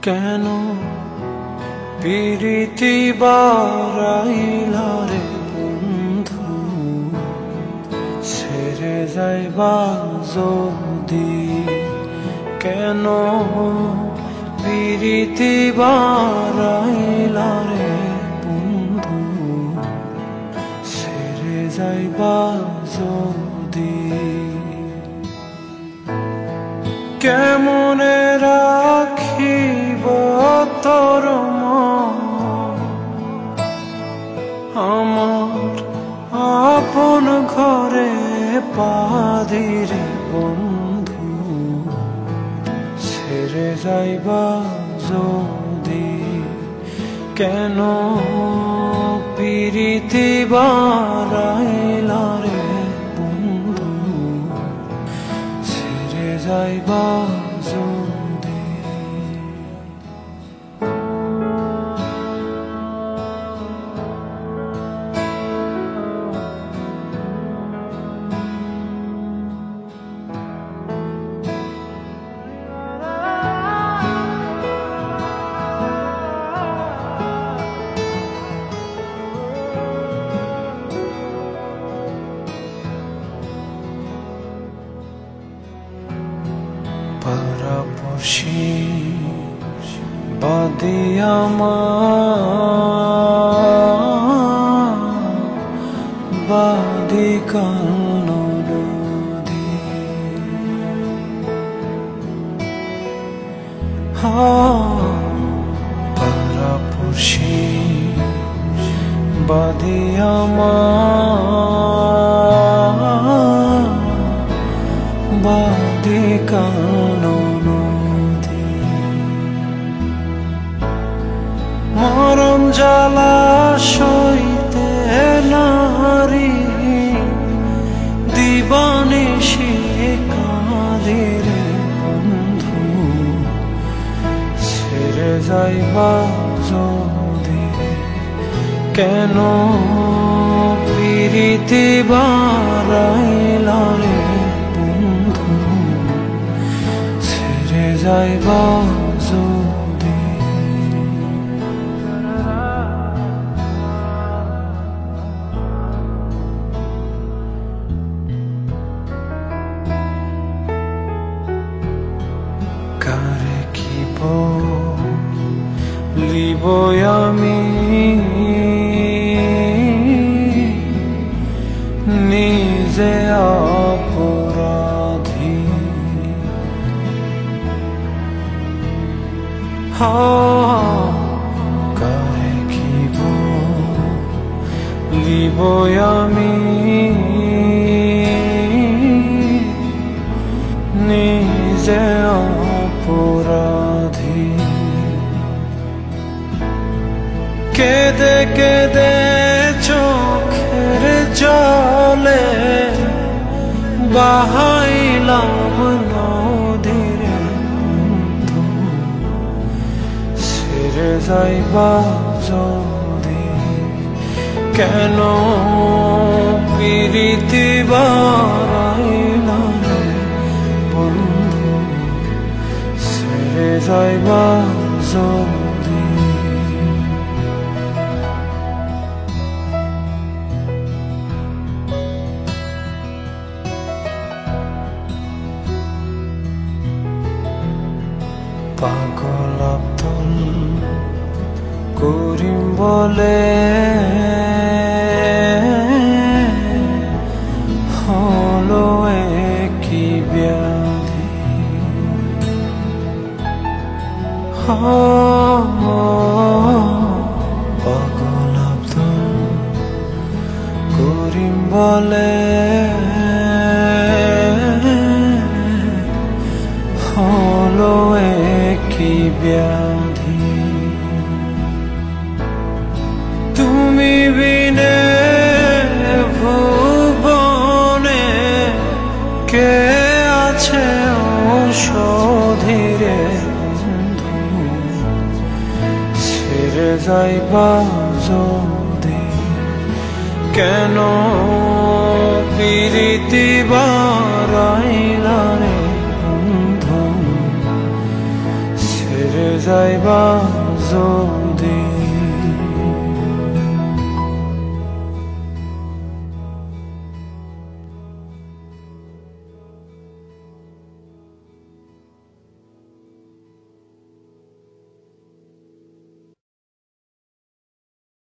কেন পিরিতি বারাইলা রে বন্ধু, ছেড়ে যাইবা যদি। কেন পিরিতি বারাইলা রে বন্ধু, ছেড়ে যাইবা যদি। কেমনে রাখিব তোর মন, আমার আপন ঘরে পাদিরে বন্ধু, ছেড়ে যাইবা যদি। কেন পিরিতি বারাইলা রে বন্ধু, ছেড়ে যাইবা যদি। পাড়াপড়শি বাদে আমার, বাদে কান্ন নদী। পাড়াপড়শি বাদে আমার, বাদে কান্ন নদী। মরম জ্বালা সইতে নারী, দিবানিশি কাঁদে রে বন্ধু, ছেড়ে যাইবা যদি। কেন পিরিতি বারাইলা রে বন্ধু, ছেড়ে যাইবা যদি। কারে কি বলিব আমি, নিজে অপরাধী। কারে কি বলিব আমি, নিজে অপরাধী। কেঁদে কেঁদে চোখের জলে বাহাইলাম নদীরে বন্ধু, ছেড়ে যাইবা যদি। কেন পিরিতি বারাইলা রে বন্ধু, ছেড়ে যাইবা যদি। পাগল আব্দুল করিম বলে হলো কি ব্যাধি। পাগল আব্দুল করিম বলে হলো কি ব্যাধি। তুমি বিনে ভুবনে কে আছে ঔষধিরে বন্ধু, ছেড়ে যাইবা যদি। কেন পিরিতি বারাইলা রে বন্ধু, ছেড়ে যাইবা